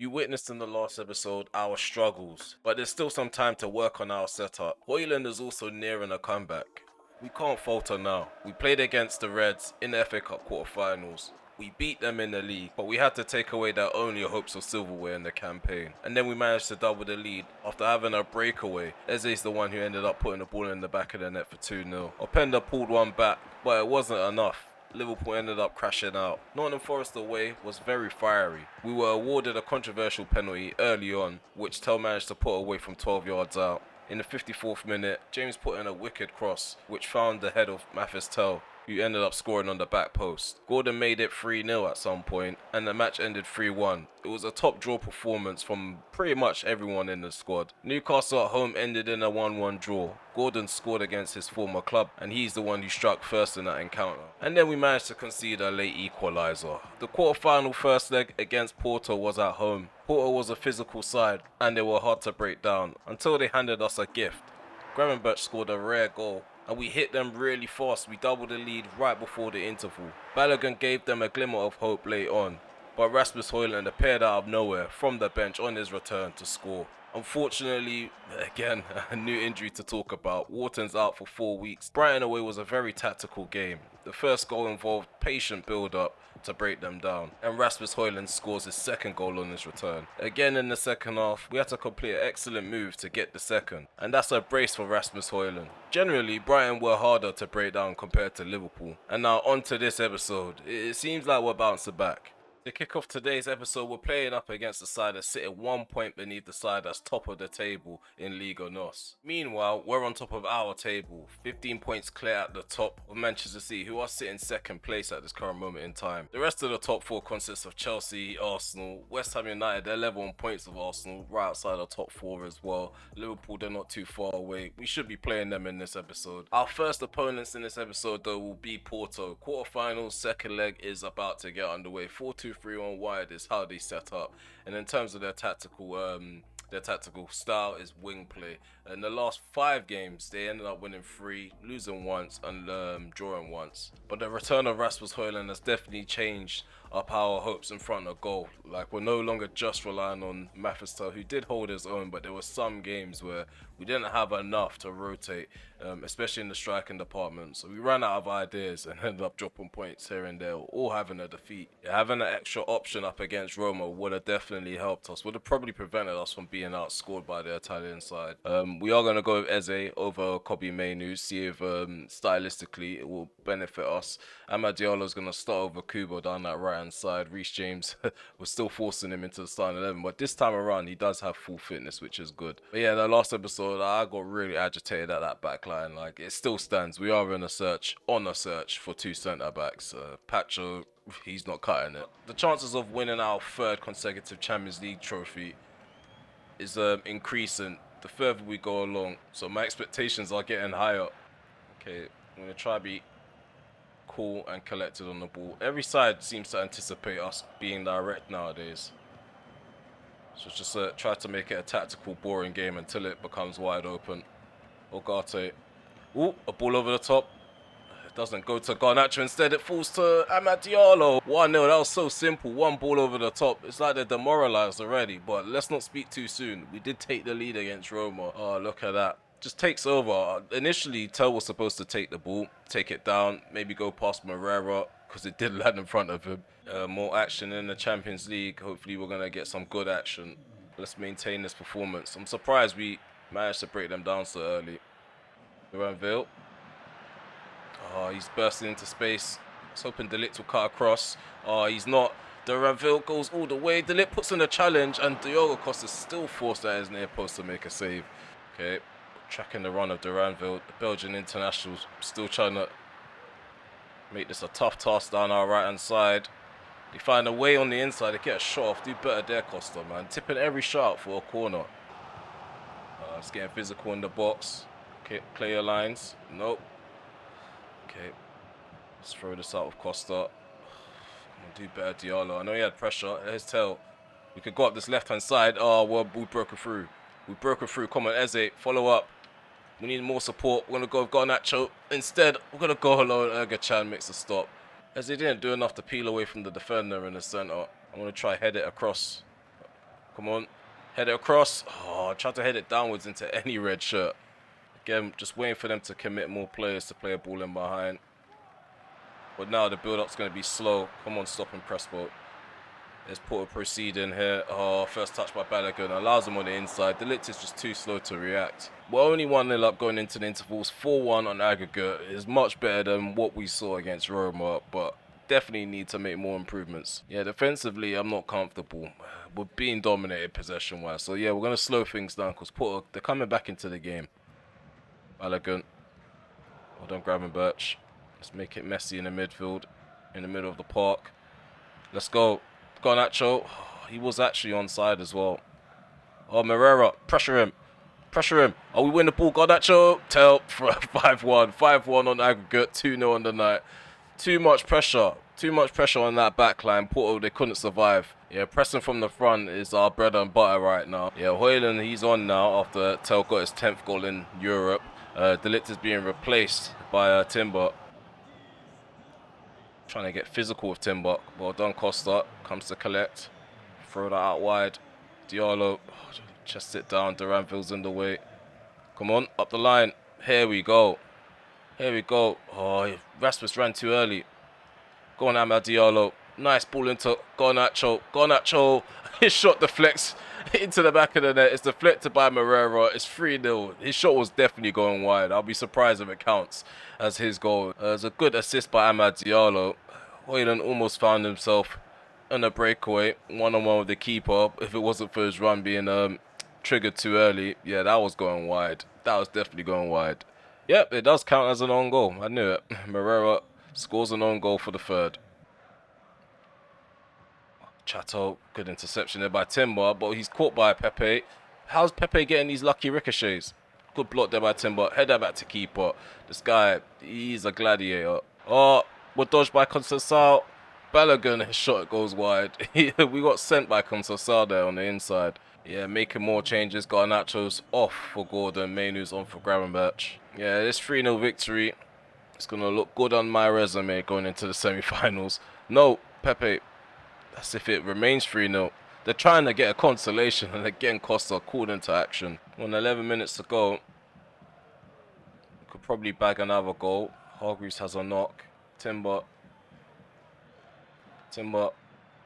You witnessed in the last episode our struggles, but there's still some time to work on our setup. Hoyland is also nearing a comeback. We can't falter now. We played against the Reds in the FA Cup quarterfinals. We beat them in the league, but we had to take away their only hopes of silverware in the campaign. And then we managed to double the lead after having a breakaway. Eze's the one who ended up putting the ball in the back of the net for 2-0. Openda pulled one back, but it wasn't enough. Liverpool ended up crashing out. Nottingham Forest away was very fiery. We were awarded a controversial penalty early on, which Tell managed to put away from 12 yards out. In the 54th minute, James put in a wicked cross, which found the head of Mathis Tell, who ended up scoring on the back post. Gordon made it 3-0 at some point, and the match ended 3-1. It was a top draw performance from pretty much everyone in the squad. Newcastle at home ended in a 1-1 draw. Gordon scored against his former club, and he's the one who struck first in that encounter. And then we managed to concede a late equaliser. The quarter-final first leg against Porto was at home. Porto was a physical side, and they were hard to break down, until they handed us a gift. Gravenberch scored a rare goal, and we hit them really fast. We doubled the lead right before the interval. Balogun gave them a glimmer of hope late on, but Rasmus Højlund appeared out of nowhere from the bench on his return to score. Unfortunately, again, a new injury to talk about. Wharton's out for 4 weeks. Brighton away was a very tactical game. The first goal involved patient build-up to break them down, and Rasmus Højlund scores his second goal on his return. Again in the second half, we had to complete an excellent move to get the second, and that's a brace for Rasmus Højlund. Generally, Brighton were harder to break down compared to Liverpool. And now on to this episode. It seems like we're bouncing back. To kick off today's episode, we're playing up against the side that's sitting 1 point beneath the side that's top of the table in Liga NOS. Meanwhile, we're on top of our table, 15 points clear at the top of Manchester City, who are sitting second place at this current moment in time. The rest of the top four consists of Chelsea, Arsenal, West Ham United. They're level on points of Arsenal, right outside the top four as well. Liverpool, they're not too far away. We should be playing them in this episode. Our first opponents in this episode though will be Porto. Quarterfinals, second leg is about to get underway. 4-2-3-1 wide is how they set up, and in terms of their tactical style is wing play. In the last 5 games, they ended up winning 3, losing once, and drawing once. But the return of Rasmus Højlund has definitely changed up our hopes in front of goal. Like, we're no longer just relying on Mathis Tell, who did hold his own, but there were some games where we didn't have enough to rotate, especially in the striking department. So we ran out of ideas and ended up dropping points here and there, or having a defeat. Yeah, having an extra option up against Roma would have definitely helped us, would have probably prevented us from being outscored by the Italian side. We are going to go with Eze over Kobe Mainu, see if stylistically it will benefit us. Amad Diallo is going to start over Kubo down that right hand side. Reece James, we're still forcing him into the starting 11, but this time around he does have full fitness, which is good. But yeah, the last episode I got really agitated at that back line. Like, it still stands. We are on a search for 2 centre backs. Pacho, he's not cutting it. The chances of winning our 3rd consecutive Champions League trophy is increasing the further we go along. So my expectations are getting higher. Okay, I'm gonna try to be cool and collected on the ball. Every side seems to anticipate us being direct nowadays. So just try to make it a tactical, boring game until it becomes wide open. Ogate. Ooh, a ball over the top. It doesn't go to Garnacho. Instead, it falls to Amad Diallo. 1-0. That was so simple. One ball over the top. It's like they're demoralized already. But let's not speak too soon. We did take the lead against Roma. Oh, look at that. Just takes over. Initially, Tell was supposed to take the ball, take it down, maybe go past Moreira, because it did land in front of him. More action in the Champions League. Hopefully we're going to get some good action. Let's maintain this performance. I'm surprised we managed to break them down so early. Duranville. Oh, he's bursting into space. I was hoping De Ligt will cut across. Oh, he's not. Duranville goes all the way. De Ligt puts in a challenge, and Diogo Costa is still forced at his near post to make a save. Okay. Tracking the run of Duranville. The Belgian international still trying to make this a tough task down our right hand side. They find a way on the inside. They get a shot off. Do better there, Costa, man. Tipping every shot for a corner. It's getting physical in the box. Okay, clear your lines. Nope. Okay. Let's throw this out of Costa. Do better, Diallo. I know he had pressure. His tail. We could go up this left hand side. Oh, well, we broke it through. We broke it through. Come on, Eze. Follow up. We need more support. We're going to go with Garnacho. Instead, we're going to go alone. Ergachan makes a stop. As he didn't do enough to peel away from the defender in the centre, I'm going to try head it across. Come on. Head it across. Oh, I tried to head it downwards into any red shirt. Again, just waiting for them to commit more players to play a ball in behind. But now the build-up's going to be slow. Come on, stop and press boat. There's Porto proceeding here. Oh, first touch by Balogun. Allows him on the inside. De Ligt is just too slow to react. We're only 1-0 up going into the intervals. 4-1 on aggregate is much better than what we saw against Roma, but definitely need to make more improvements. Yeah, defensively, I'm not comfortable. We're being dominated possession-wise. So, yeah, we're going to slow things down because Porto, they're coming back into the game. Balogun. Well done, Gravenberch. Let's make it messy in the midfield, in the middle of the park. Let's go. Garnacho. Oh, he was actually onside as well. Oh, Moreira. Pressure him. Pressure him. Oh, we win the ball. Garnacho. Tell. 5-1. 5-1 on aggregate. 2-0 on the night. Too much pressure. Too much pressure on that back line. Porto, they couldn't survive. Yeah, pressing from the front is our bread and butter right now. Yeah, Højlund, he's on now after Tel got his 10th goal in Europe. De Ligt is being replaced by Timber. Trying to get physical with Timber. Well done, Costa. Comes to collect. Throw that out wide. Diallo. Oh, chest it down. Duranville's in the way. Come on, up the line. Here we go. Here we go. Oh, Rasmus ran too early. Go on, Amad Diallo. Nice ball into Garnacho. Garnacho. His shot deflects into the back of the net. It's deflected by Moreira. It's 3-0. His shot was definitely going wide. I'll be surprised if it counts as his goal. It's a good assist by Amad Diallo. Højlund almost found himself in a breakaway. One-on-one with the keeper. If it wasn't for his run being triggered too early, yeah, that was going wide. That was definitely going wide. Yep, it does count as an own goal. I knew it. Moreira scores an own goal for the third. Chato, good interception there by Timber, but he's caught by Pepe. How's Pepe getting these lucky ricochets? Good block there by Timber. Header back to keeper. This guy, he's a gladiator. Oh, we're dodged by Conceição. Balogun, his shot goes wide. We got sent by Conceição there on the inside. Yeah, making more changes. Garnacho's off for Gordon. Mainu's on for Gravenberch. Yeah, this 3-0 victory. It's going to look good on my resume going into the semi-finals. No, Pepe. That's if it remains 3-0. They're trying to get a consolation and again Costa called into action. 11 minutes to go. Could probably bag another goal. Hargreaves has a knock. Timber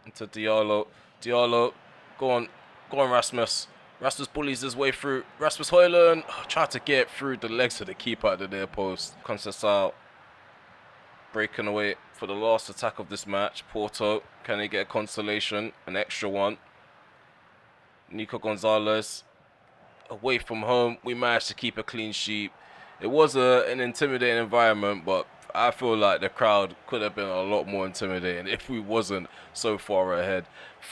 into Diallo. Diallo. Go on Rasmus. Rasmus bullies his way through. Rasmus Højlund. Tried to get through the legs of the keeper at the near post. Conceição breaking away for the last attack of this match. Porto, can they get a consolation? An extra one. Nico Gonzalez, away from home. We managed to keep a clean sheet. It was an intimidating environment, but I feel like the crowd could have been a lot more intimidating if we wasn't so far ahead.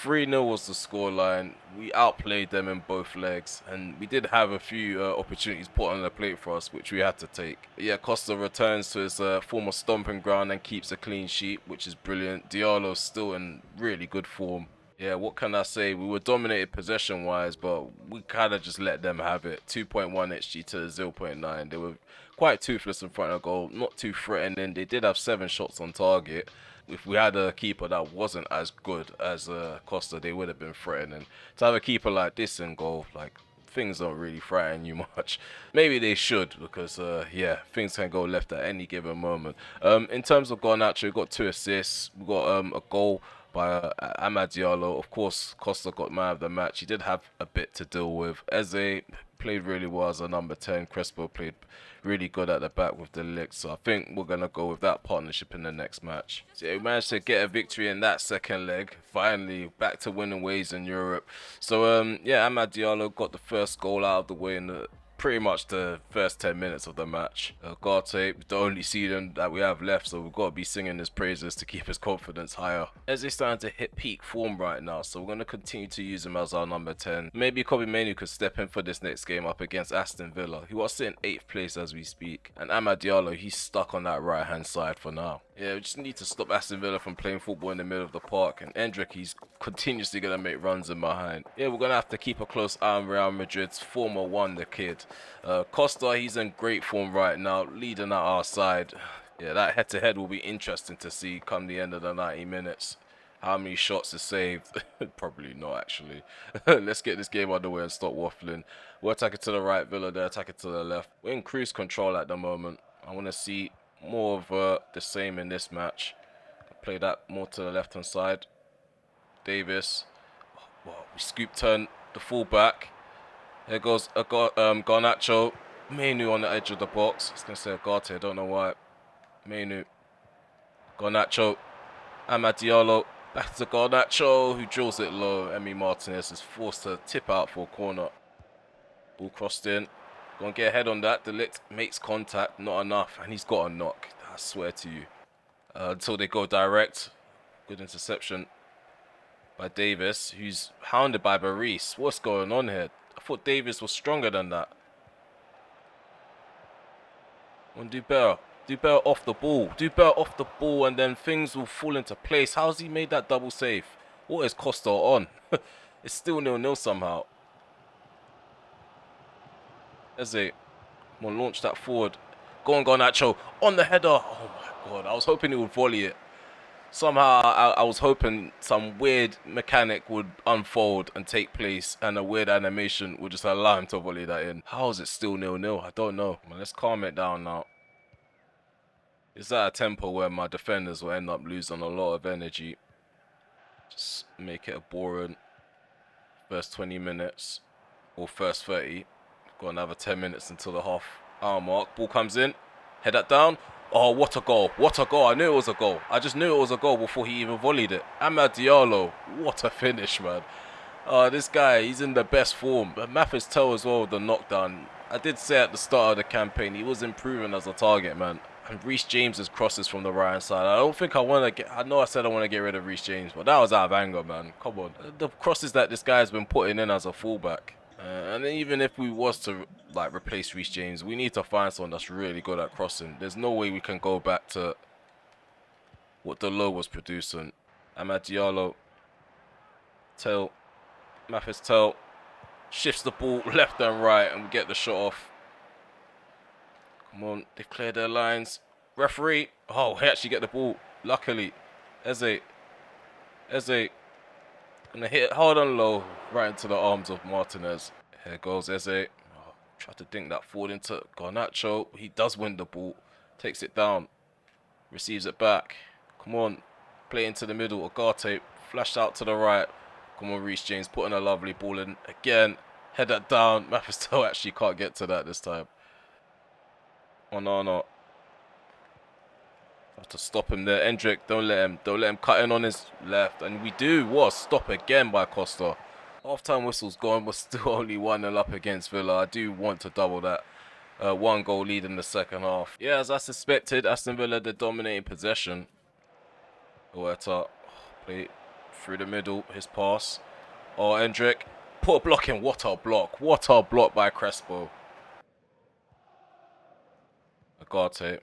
3-0 was the scoreline. We outplayed them in both legs, and we did have a few opportunities put on the plate for us, which we had to take. Yeah, Costa returns to his former stomping ground and keeps a clean sheet, which is brilliant. Diallo's still in really good form. Yeah, what can I say? We were dominated possession-wise, but we kind of just let them have it. 2.1 XG to 0.9. They were quite toothless in front of goal, not too threatening. They did have 7 shots on target. If we had a keeper that wasn't as good as Costa, they would have been threatening. To have a keeper like this in goal, like, things don't really frighten you much. Maybe they should, because yeah, things can go left at any given moment. In terms of Garnacho, we got 2 assists. We got a goal by Amad Diallo. Of course, Costa got man of the match. He did have a bit to deal with. Eze played really well as a number 10. Crespo played really good at the back with De Ligt. So I think we're going to go with that partnership in the next match. So yeah, we managed to get a victory in that second leg. Finally, back to winning ways in Europe. So yeah, Amad Diallo got the first goal out of the way in pretty much the first 10 minutes of the match. Garte, the only season that we have left, so we've got to be singing his praises to keep his confidence higher. As he's starting to hit peak form right now, so we're going to continue to use him as our number 10. Maybe Kobe Mainoo could step in for this next game up against Aston Villa, who are sitting 8th place as we speak. And Amad Diallo, he's stuck on that right hand side for now. Yeah, we just need to stop Aston Villa from playing football in the middle of the park. And Endrick, he's continuously going to make runs in behind. Yeah, we're going to have to keep a close eye on Real Madrid's former wonder kid. Costa, he's in great form right now, leading at our side. Yeah, that head-to-head will be interesting to see come the end of the 90 minutes. How many shots is saved? Probably not, actually. Let's get this game underway and stop waffling. We're attacking to the right, Villa, they're attacking to the left. We're in cruise control at the moment. I want to see more of the same in this match. Play that more to the left-hand side. Davis. Well, we scoop turn the full-back. Here goes Garnacho. Mainu on the edge of the box. I was going to say Agate, I don't know why. Mainu. Garnacho. Amad Diallo. Back to Garnacho, who drills it low. Emi Martinez is forced to tip out for a corner. Ball crossed in. Go and get a head on that. Delict makes contact. Not enough. And he's got a knock. I swear to you. Until they go direct. Good interception by Davis, who's hounded by Baris. What's going on here? I thought Davis was stronger than that. Want to do better. Do better off the ball. Do better off the ball and then things will fall into place. How's he made that double save? What is Costa on? It's still 0-0 somehow. Eze. Come on, launch that forward. Go on, Garnacho. On the header. Oh my god. I was hoping he would volley it. Somehow, I was hoping some weird mechanic would unfold and take place and a weird animation would just allow him to volley that in. How is it still 0-0? I don't know. Well, let's calm it down now. It's at a tempo where my defenders will end up losing a lot of energy. Just make it a boring first 20 minutes or first 30. Got another 10 minutes until the half hour mark. Ball comes in. Head that down. Oh, what a goal. What a goal. I knew it was a goal. I just knew it was a goal before he even volleyed it. Amad Diallo. What a finish, man. This guy, he's in the best form. Mathis Tell as well with the knockdown. I did say at the start of the campaign, he was improving as a target, man. And Reece James's crosses from the right hand side. I don't think I want to get... I know I said I want to get rid of Reece James, but that was out of anger, man. Come on. The crosses that this guy has been putting in as a fullback. And even if we was to like replace Reece James, we need to find someone that's really good at crossing. There's no way we can go back to what Delo was producing. Amad Diallo. Tell. Mathis Tell. Shifts the ball left and right and we get the shot off. Come on, they've cleared their lines. Referee. Oh, he actually get the ball. Luckily. Eze. Gonna hit it hard and low, right into the arms of Martinez. Here goes Eze. Oh, tried to dink that forward into Garnacho. He does win the ball. Takes it down. Receives it back. Come on. Play into the middle. Agate. Flashed out to the right. Come on, Reece James. Putting a lovely ball in. Again. Head that down. Mephisto actually can't get to that this time. Oh, no. Have to stop him there. Endrick, don't let him cut in on his left. And we do. What? Stop again by Costa. Half-time whistle's gone. We're still only 1-0 up against Villa. I do want to double that. One goal lead in the second half. Yeah, as I suspected, Aston Villa, they're dominating possession. Huerta, play through the middle. His pass. Oh, Endrick. Put a block in. What a block. What a block by Crespo. Agate.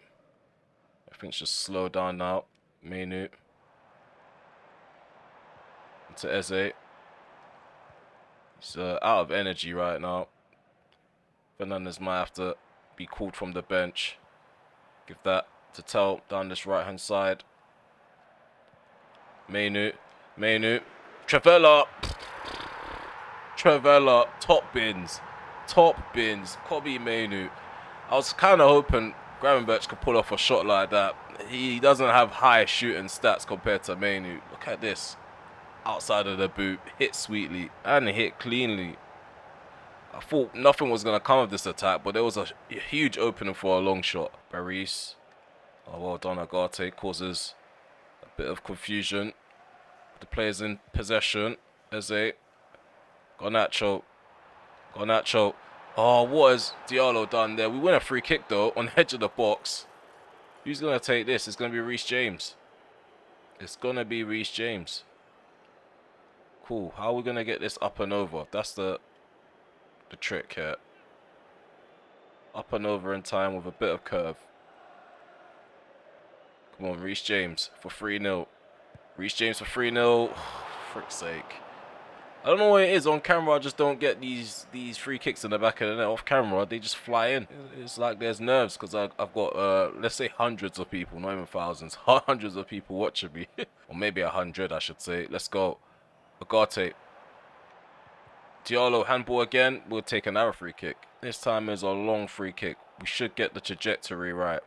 Everything's just slow down now. Mainu. Into Eze. He's out of energy right now. Fernandez might have to be called from the bench. Give that to Tell down this right hand side. Mainu. Trevella. Top bins. Kobe Mainu. I was kind of hoping Gravenberch could pull off a shot like that. He doesn't have high shooting stats compared to Mainu. Look at this. Outside of the boot. Hit sweetly. And hit cleanly. I thought nothing was going to come of this attack, but there was a huge opening for a long shot. Baris. Oh, well done, Agate. Causes a bit of confusion. The players in possession. Eze. Garnacho. Oh, what has Diallo done there? We win a free kick, though, on the edge of the box. Who's going to take this? It's going to be Reece James. Cool. How are we going to get this up and over? That's the trick here. Up and over in time with a bit of curve. Come on, Reece James for 3-0. Frick's sake. I don't know what it is on camera. I just don't get these free kicks in the back of the net. Off camera, they just fly in. It's like there's nerves because I've got let's say hundreds of people, not even thousands, hundreds of people watching me, or maybe 100, I should say. Let's go, Agate. Diallo handball again. We'll take another free kick. This time is a long free kick. We should get the trajectory right.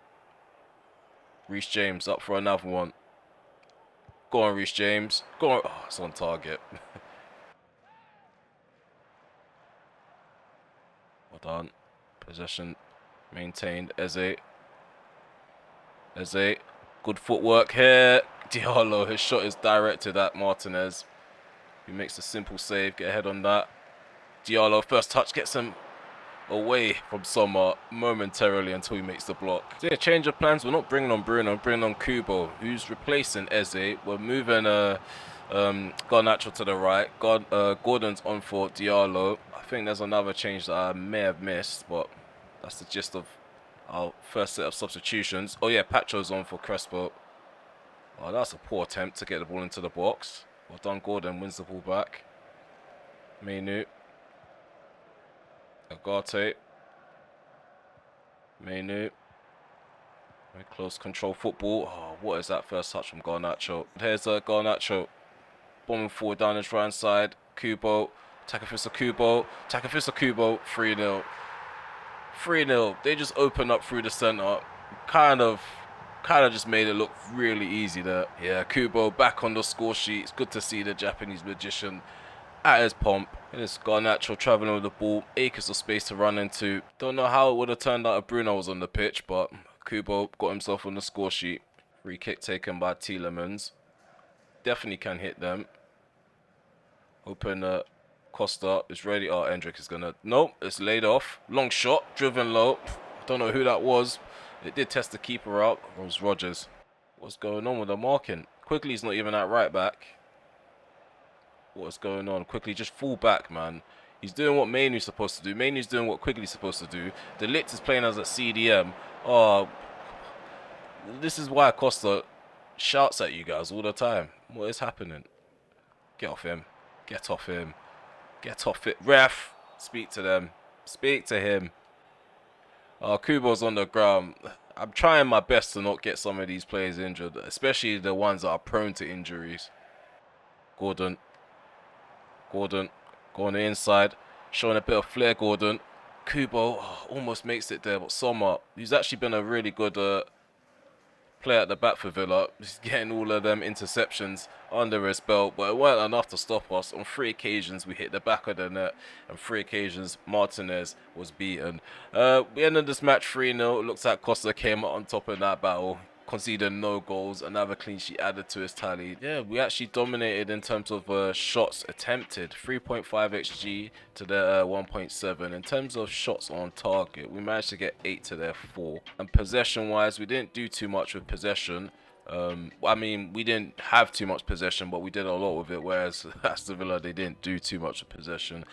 Reece James up for another one. Go on, Reece James. Go on. Oh, it's on target. Well done. Possession maintained. Eze. Good footwork here. Diallo, his shot is directed at Martinez. He makes a simple save. Get ahead on that. Diallo, first touch, gets him away from Sommer momentarily until he makes the block. So yeah, change of plans. We're not bringing on Bruno, we're bringing on Kubo, who's replacing Eze. We're moving Garnacho to the right. Gordon's on for Diallo. I think there's another change that I may have missed, but that's the gist of our first set of substitutions. Oh yeah, Pacho's on for Crespo. Oh, that's a poor attempt to get the ball into the box. Well done, Gordon wins the ball back. Menu. Agate. Menu. Very close control football. Oh, what is that first touch from Garnacho? Here's Garnacho. Bombing forward down his right side. Kubo. Takefusa Kubo. 3-0. 3-0. They just opened up through the center. Kind of just made it look really easy there. Yeah, Kubo back on the score sheet. It's good to see the Japanese magician at his pomp. It's Garnacho travelling with the ball. Acres of space to run into. Don't know how it would have turned out if Bruno was on the pitch, but Kubo got himself on the score sheet. Free kick taken by Tielemans. Definitely can hit them. Open Costa is ready. Oh, Endrick is gonna. Nope, it's laid off. Long shot, driven low. Don't know who that was. It did test the keeper out. It was Rogers. What's going on with the marking? Quigley's not even at right back. What's going on? Quickly, just fall back, man. He's doing what Mainu's supposed to do. Mainu's doing what Quigley's supposed to do. The Lit is playing as a CDM. Oh, this is why Costa shouts at you guys all the time. What is happening? Get off him. Get off him. Get off it. Ref, speak to them. Speak to him. Kubo's on the ground. I'm trying my best to not get some of these players injured, especially the ones that are prone to injuries. Gordon. Going on the inside, showing a bit of flair. Gordon, Kubo almost makes it there, but Sommer, he's actually been a really good player at the back for Villa. He's getting all of them interceptions under his belt, but it weren't enough to stop us. On 3 occasions, we hit the back of the net, and 3 occasions, Martinez was beaten. We ended this match 3-0. It looks like Costa came out on top in that battle. Conceded no goals, another clean sheet added to his tally. Yeah, we actually dominated in terms of shots attempted, 3.5 xg to their 1.7. In terms of shots on target, we managed to get 8 to their 4. And possession wise, we didn't do too much with possession. I mean, we didn't have too much possession, but we did a lot with it, whereas Aston Villa, they didn't do too much with possession.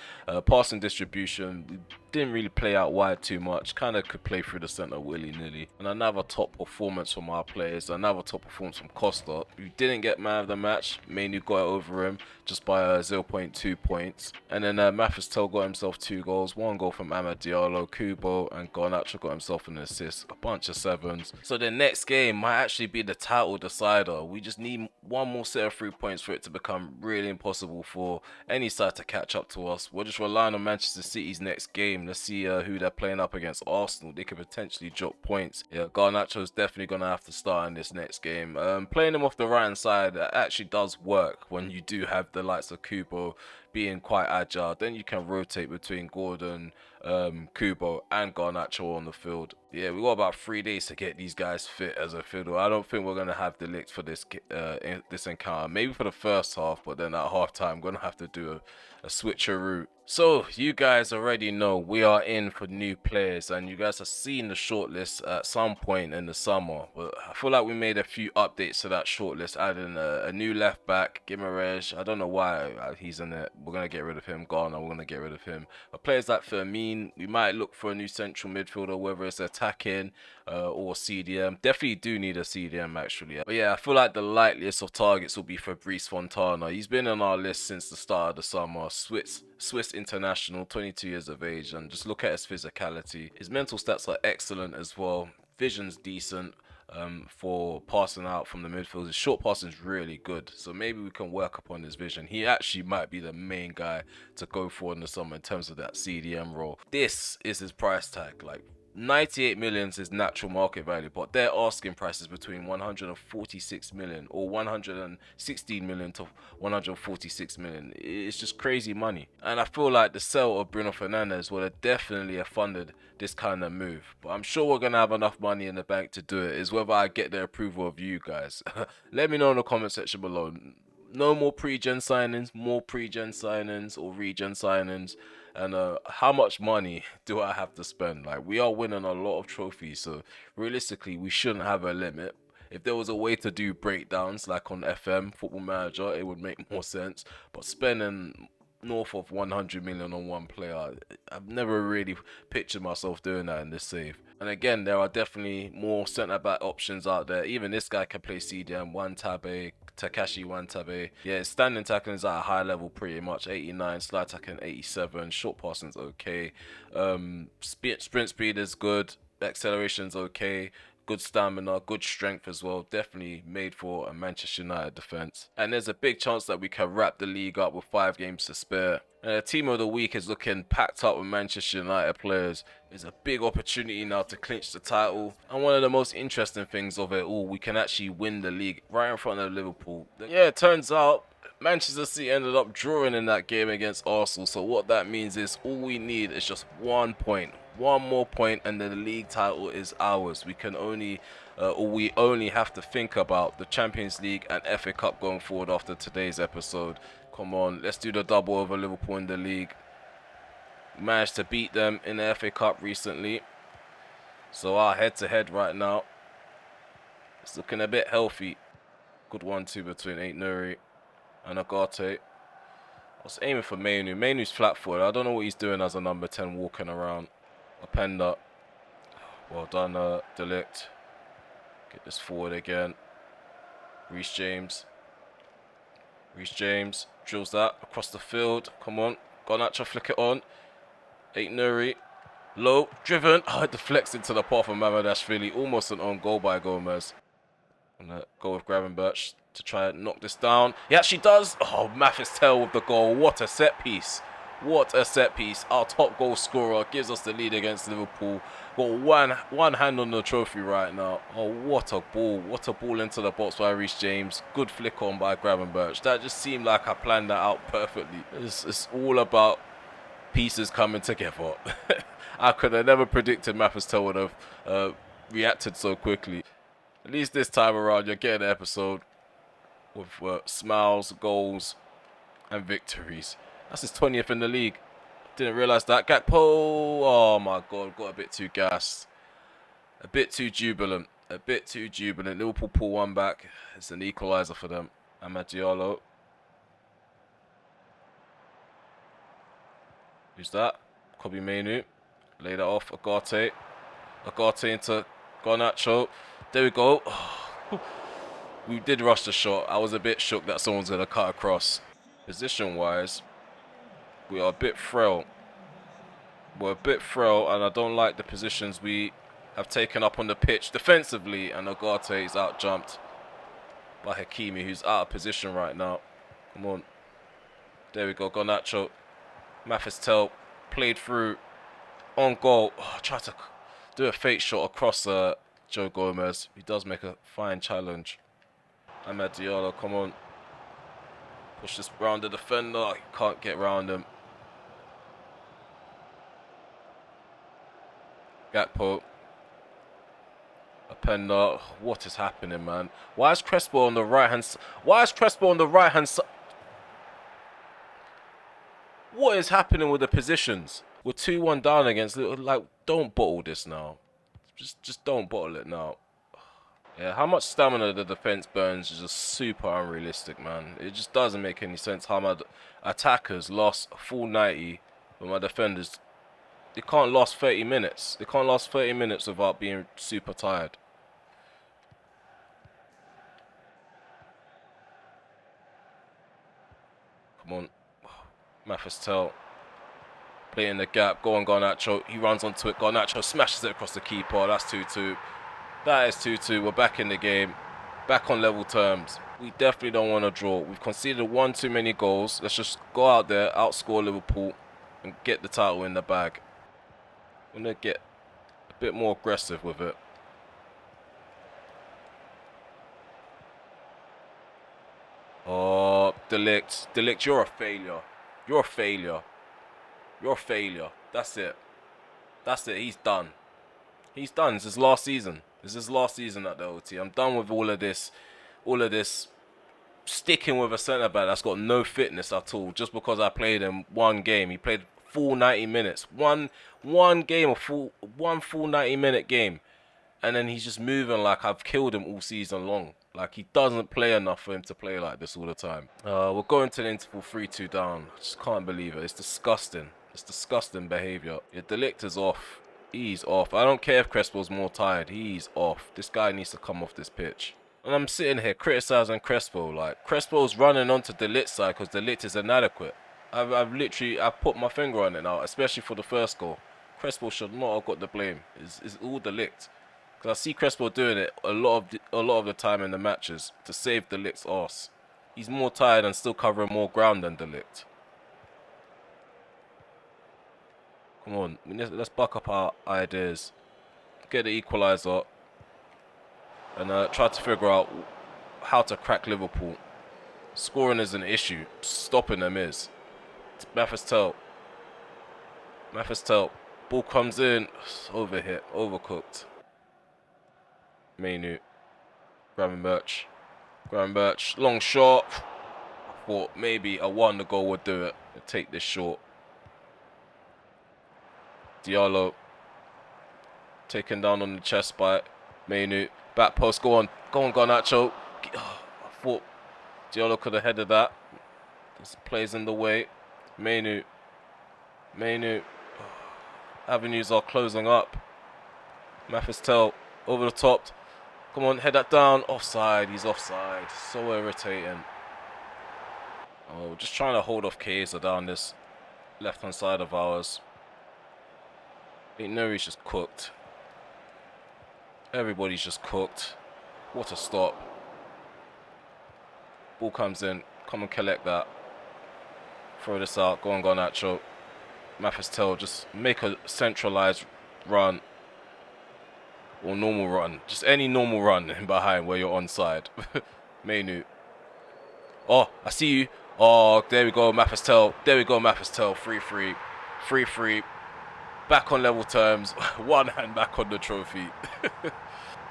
Passing distribution, we didn't really play out wide too much, kind of could play through the centre willy-nilly. And another top performance from our players, another top performance from Costa. We didn't get man of the match, Mainly got it over him just by 0.2 points. And then Mathis-Tel got himself 2 goals, 1 goal from Amad Diallo, Kubo, and Garnacho got himself an assist, a bunch of 7s. So the next game might actually be the title decider. We just need 1 more set of 3 points for it to become really impossible for any side to catch up to us. We're just relying on Manchester City's next game. Let's see who they're playing up against. Arsenal, they could potentially drop points. Yeah, Garnacho's definitely going to have to start in this next game. Playing him off the right hand side actually does work when you do have the likes of Kubo being quite agile. Then you can rotate between Gordon, Kubo and Garnacho on the field. Yeah, we got about 3 days to get these guys fit as a fiddle. I don't think we're going to have the licks for this encounter. Maybe for the first half, but then at half time, we're going to have to do a switcheroo. So, you guys already know we are in for new players, and you guys have seen the shortlist at some point in the summer. But I feel like we made a few updates to that shortlist, adding a new left back, Gimarej. I don't know why he's in it. we're going to get rid of him. Garner, we're going to get rid of him. But players like Firmine, we might look for a new central midfielder, whether it's attacking or CDM. Definitely do need a CDM, actually. But yeah, I feel like the likeliest of targets will be Fabrice Fontana. He's been on our list since the start of the summer. Swiss international, 22 years of age, and just look at his physicality. His mental stats are excellent as well. Vision's decent. For passing out from the midfield. His short passing is really good, so maybe we can work upon his vision. He actually might be the main guy to go for in the summer in terms of that CDM role. This is his price tag, like 98 million is his natural market value, but their asking price is between 146 million or 116 million to 146 million. It's just crazy money, and I feel like the sale of Bruno Fernandes would have definitely have funded this kind of move. But I'm sure we're gonna have enough money in the bank to do it. Is whether I get the approval of you guys. Let me know in the comment section below. No more pre-gen signings, more pre-gen signings or regen signings, and how much money do I have to spend? Like, we are winning a lot of trophies, so realistically we shouldn't have a limit. If there was a way to do breakdowns like on FM Football Manager, it would make more sense. But spending north of 100 million on one player, I've never really pictured myself doing that in this save. And again, there are definitely more centre back options out there. Even this guy can play CDM, Wantabe, Takashi Wantabe. Yeah, his standing tackling is at a high level pretty much, 89, slide tackling 87, short passing's okay. Sprint speed is good, acceleration's okay. Good stamina, good strength as well. Definitely made for a Manchester United defence. And there's a big chance that we can wrap the league up with 5 games to spare. And the team of the week is looking packed up with Manchester United players. It's a big opportunity now to clinch the title. And one of the most interesting things of it all, we can actually win the league right in front of Liverpool. Yeah, it turns out Manchester City ended up drawing in that game against Arsenal. So what that means is all we need is just 1 point. One more point and then the league title is ours. We can only we only have to think about the Champions League and FA Cup going forward after today's episode. Come on, let's do the double over Liverpool in the league. Managed to beat them in the FA Cup recently, so our head-to-head right now, it's looking a bit healthy. Good 1-2 between Aït-Nouri and Agate. I was aiming for Mainu. Mainu's flat-footed. I don't know what he's doing as a number 10 walking around. Openda. Well done, Delict. Get this forward again. Reece James. Reece James drills that across the field. Come on. Garnacho, flick it on. Aït-Nouri. Low. Driven. Oh, it deflects into the path of Mamardashvili. Almost an own goal by Gomez. Gonna go with Gravenberch to try and knock this down. He actually does. Oh, Mathis Tell with the goal. What a set piece. What a set piece. Our top goal scorer gives us the lead against Liverpool. Got one hand on the trophy right now. Oh, what a ball. What a ball into the box by Reece James. Good flick on by Gravenberch. That just seemed like I planned that out perfectly. It's all about pieces coming together. I could have never predicted Mathis Tell would have reacted so quickly. At least this time around, you're getting an episode with smiles, goals, and victories. That's his 20th in the league. Didn't realise that. Gakpo, oh my God, got a bit too gassed. A bit too jubilant. A bit too jubilant. Liverpool pull one back. It's an equaliser for them. Amad Diallo. Who's that? Kobe Mainu. Lay that off. Agate. Agate into Garnacho. There we go. We did rush the shot. I was a bit shook that someone's going to cut across. Position-wise, we are a bit frail. We're a bit frail, and I don't like the positions we have taken up on the pitch defensively. And Agate is out-jumped by Hakimi, who's out of position right now. Come on. There we go. Garnacho. Mathis Tell played through on goal. Oh, tried to do a fake shot across Joe Gomez. He does make a fine challenge. Amad Diallo, come on. Push this round the defender. He can't get round him. Gakpo. Openda. What is happening, man? Why is Crespo on the right hand side? Why is Crespo on the right hand side? What is happening with the positions? We're 2-1 down against, like, don't bottle this now. Just don't bottle it now. Yeah, how much stamina the defense burns is just super unrealistic, man. It just doesn't make any sense how my attackers lost a full 90, but my defenders, they can't last 30 minutes. They can't last 30 minutes without being super tired. Come on. Mathis play in the gap. Go on, Garnacho. He runs onto it. Garnacho smashes it across the keeper. That's 2-2. That is 2-2. We're back in the game. Back on level terms. We definitely don't want to draw. We've conceded one too many goals. Let's just go out there, outscore Liverpool, and get the title in the bag. We're going to get a bit more aggressive with it. Oh, Delict. Delict, you're a failure. You're a failure. You're a failure. That's it. That's it. He's done. He's done. This is last season. This is last season at the OT. I'm done with all of this. All of this sticking with a centre back that's got no fitness at all. Just because I played him one game. He played full 90 minutes. One game, one full 90-minute game. And then he's just moving like I've killed him all season long. Like he doesn't play enough for him to play like this all the time. We're going to the interval 3-2 down. I just can't believe it. It's disgusting. It's disgusting behaviour. Your Delict is off. He's off. I don't care if Crespo's more tired. He's off. This guy needs to come off this pitch. And I'm sitting here criticising Crespo. Like, Crespo's running onto Delict's side because Delict is inadequate. I've put my finger on it now, especially for the first goal. Crespo should not have got the blame. It's all Delict. Because I see Crespo doing it a lot of the time in the matches to save Delict's arse. He's more tired and still covering more ground than Delict. Come on, let's buck up our ideas. Get the equaliser. And try to figure out how to crack Liverpool. Scoring is an issue. Stopping them is. Mathis Tel. Ball comes in. Overhit. Overcooked. Mainu. Grabbing Birch. Long shot. I thought maybe a wonder goal would do it. Take this short. Diallo. Taken down on the chest by Mainu. Back post. Go on, Garnacho. I thought Diallo could have headed that. This plays in the way. Mainu. Avenues are closing up. Mathis over the top. Come on, head that down. Offside. He's offside. So irritating. Oh, just trying to hold off Chiesa down this left-hand side of ours. Nuri's just cooked. Everybody's just cooked. What a stop. Ball comes in. Come and collect that. Throw this out. Go on, Garnacho. Mathis just make a centralized run. Or normal run. Just any normal run in behind where you're onside. Mainu. Oh, I see you. Oh, there we go, Mathis There we go, Mathis 3-3. 3-3. Back on level terms. One hand back on the trophy.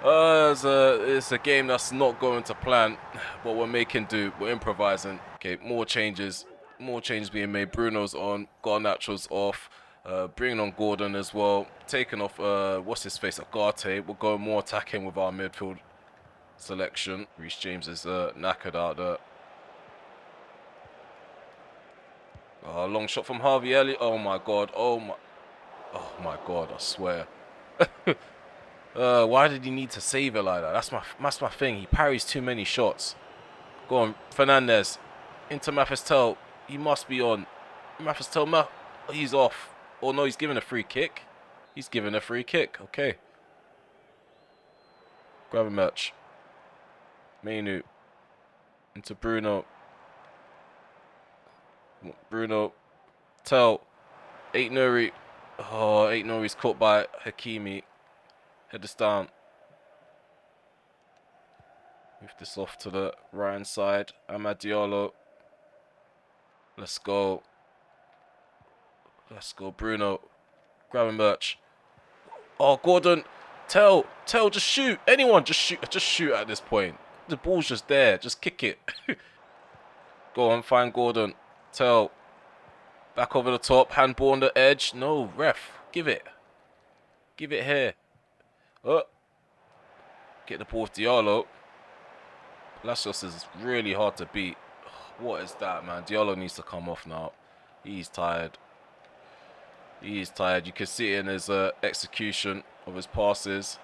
It's a game that's not going to plan, but we're making do. We're improvising. Okay, more changes being made. Bruno's on, Garnacho's off. Bringing on Gordon as well. Taking off, what's his face, Agate. We're going more attacking with our midfield selection. Reece James is knackered out there. Long shot from Harvey Elliott. Oh my god. Oh my god, I swear. Why did he need to save it like that? That's my thing. He parries too many shots. Go on, Fernandez. Into Mathis He must be on. Mathis he's off. Oh no, he's giving a free kick. He's giving a free kick. Okay. Grab a match. Mainu. Into Bruno. Eight Nuri. Oh, Eight Nuri's caught by Hakimi. Head this down. Move this off to the right hand side. Amad Diallo. Let's go. Bruno. Grab a Birch. Oh, Gordon. Tell, just shoot. Anyone, just shoot at this point. The ball's just there. Just kick it. Go on, find Gordon. Tell. Back over the top. Handball on the edge. No, ref. Give it. Give it here. Oh. Get the ball to Diallo. Palacios is really hard to beat. What is that, man? Diallo needs to come off now. He's tired. He is tired. You can see it in his execution of his passes.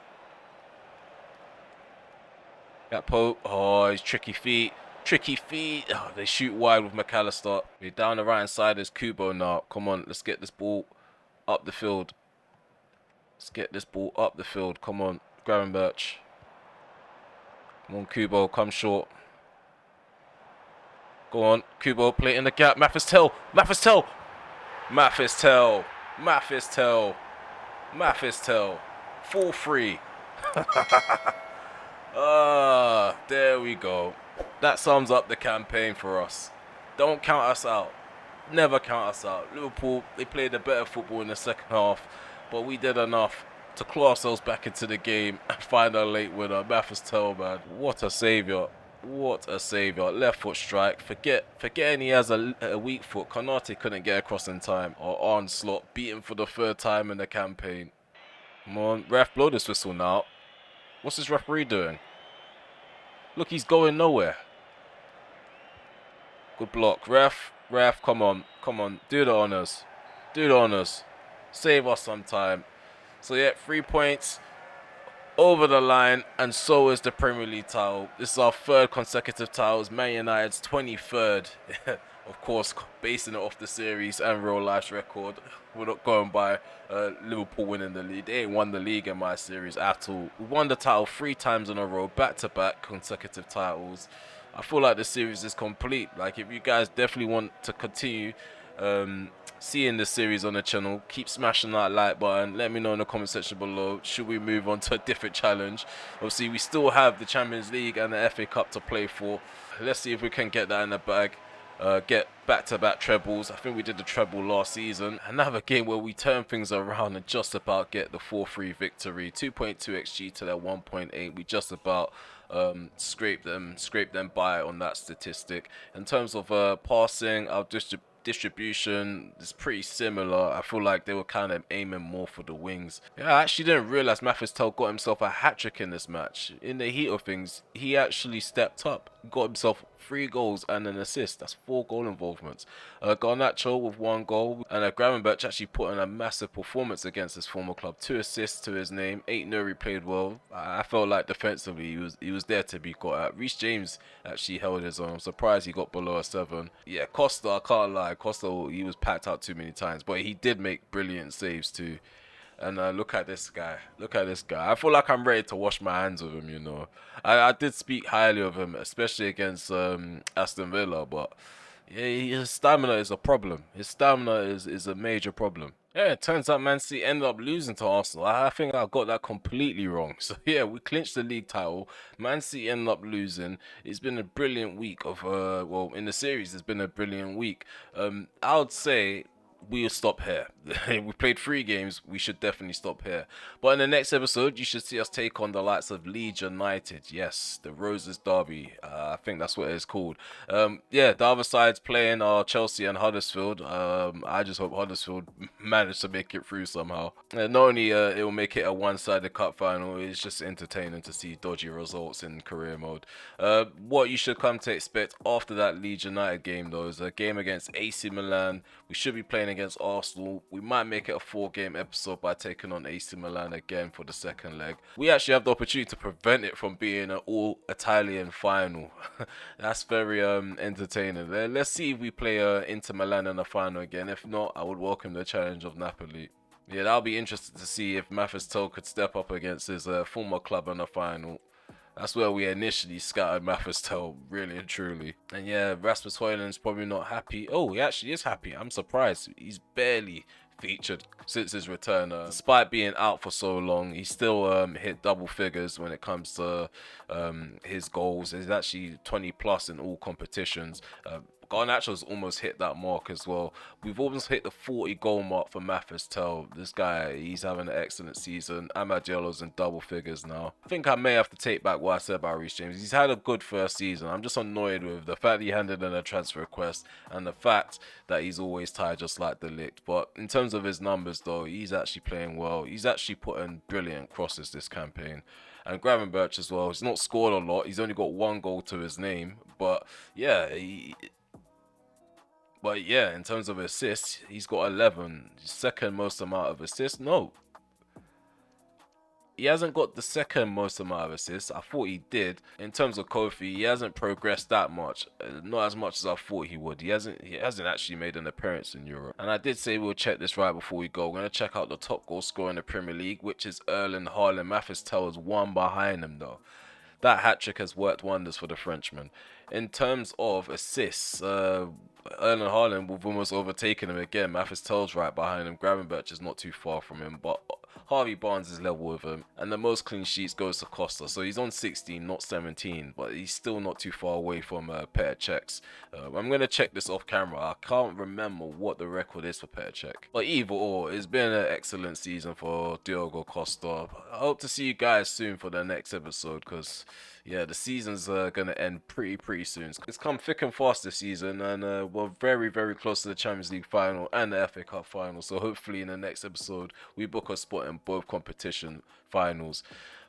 Gakpo. Oh, his tricky feet. Tricky feet. Oh, they shoot wide with McAllister. We're down the right hand side. There's Kubo now. Come on, let's get this ball up the field. Let's get this ball up the field. Come on, Gravenberch. Come on, Kubo. Come short. Go on, Kubo. Play it in the gap. Mathis-Tel. Mathis-Tel. Mathis-Tel. Mathis-Tel. Mathis-Tel. 4-3. There we go. That sums up the campaign for us. Don't count us out. Never count us out. Liverpool, they played a better football in the second half, but we did enough to claw ourselves back into the game and find our late winner. Mathis-Tel, man. What a saviour. What a saviour. Left foot strike. Forgetting he has a weak foot. Konate couldn't get across in time. Or Onslaught beaten for the third time in the campaign. Come on, ref, blow this whistle now. What's this referee doing? Look, he's going nowhere. Good block. Ref, come on. Come on. Do the honours. Do the honours. Save us some time. So, yeah, 3 points over the line, and so is the Premier League title. This is our third consecutive title. It's Man United's 23rd. Of course, basing it off the series and real life's record. We're not going by Liverpool winning the league. They ain't won the league in my series at all. We won the title 3 times in a row, back-to-back consecutive titles. I feel like the series is complete. Like, if you guys definitely want to continue seeing the series on the channel, keep smashing that like button. Let me know in the comment section below. Should we move on to a different challenge? Obviously, we still have the Champions League and the FA Cup to play for. Let's see if we can get that in the bag. Get back-to-back trebles. I think we did the treble last season. Another game where we turn things around and just about get the 4-3 victory. 2.2 XG to their 1.8. We just about scrape them by on that statistic. In terms of passing, our distribution is pretty similar. I feel like they were kind of aiming more for the wings. Yeah, I actually didn't realize Mathis-Tel got himself a hat-trick in this match. In the heat of things, he actually stepped up, got himself 3 goals and an assist. That's 4 goal involvements. Garnacho with 1 goal, and Gravenberch actually put in a massive performance against his former club. 2 assists to his name. 8 Nuri played well. I felt like defensively he was there to be got at. Reece James actually held his own. I'm surprised he got below a 7. Yeah, Costa, I can't lie. Costa, he was packed out too many times, but he did make brilliant saves too. And look at this guy. Look at this guy. I feel like I'm ready to wash my hands with him, you know. I did speak highly of him, especially against Aston Villa, but yeah, his stamina is a problem. His stamina is a major problem. Yeah, it turns out Man City ended up losing to Arsenal. I think I got that completely wrong. So yeah, we clinched the league title. Man City ended up losing. It's been a brilliant week of well, in the series it's been a brilliant week. I would say we'll stop here. We played 3 games. We should definitely stop here. But in the next episode, you should see us take on the likes of Leeds United. Yes, the Roses Derby. I think that's what it is called. Yeah, the other side's playing are Chelsea and Huddersfield. I just hope Huddersfield manage to make it through somehow. Not only it will make it a one-sided cup final, it's just entertaining to see dodgy results in career mode. What you should come to expect after that Leeds United game, though, is a game against AC Milan. We should be playing against Arsenal. We might make it a 4-game episode by taking on AC Milan again for the second leg. We actually have the opportunity to prevent it from being an all-Italian final. That's very entertaining. Let's see if we play Inter Milan in the final again. If not, I would welcome the challenge of Napoli. Yeah, that'll be interesting to see if Mathis-Tel could step up against his former club in the final. That's where we initially scattered Mathis-Tel, really and truly. And yeah, Rasmus Højlund's probably not happy. Oh, he actually is happy. I'm surprised. He's barely featured since his return. Despite being out for so long, he still hit double figures when it comes to his goals. He's actually 20 plus in all competitions. Garnacho's almost hit that mark as well. We've almost hit the 40 goal mark for Mathis-Tel. This guy, he's having an excellent season. Amad Diallo's in double figures now. I think I may have to take back what I said about Reece James. He's had a good first season. I'm just annoyed with the fact that he handed in a transfer request and the fact that he's always tired just like De Ligt. But in terms of his numbers though, he's actually playing well. He's actually putting brilliant crosses this campaign. And Gravenberch as well. He's not scored a lot. He's only got 1 goal to his name. But yeah, in terms of assists, he's got 11. Second most amount of assists? No. He hasn't got the second most amount of assists. I thought he did. In terms of Kofi, he hasn't progressed that much. Not as much as I thought he would. He hasn't actually made an appearance in Europe. And I did say we'll check this right before we go. We're going to check out the top goal scorer in the Premier League, which is Erling Haaland. Mathis Tell's one behind him though. That hat-trick has worked wonders for the Frenchman. In terms of assists, Erling Haaland will almost overtaken him again. Mathis Tell's right behind him. Gravenberch is not too far from him, but Harvey Barnes is level with him. And the most clean sheets goes to Costa. So he's on 16, not 17, but he's still not too far away from Petr Cech's. I'm going to check this off camera. I can't remember what the record is for Petr Cech. But either or, it's been an excellent season for Diogo Costa. I hope to see you guys soon for the next episode, because yeah, the season's going to end pretty soon. It's come thick and fast this season, and we're very close to the Champions League final and the FA Cup final. So hopefully in the next episode, we book a spot in both competition finals.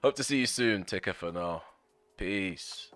Hope to see you soon. Take care for now. Peace.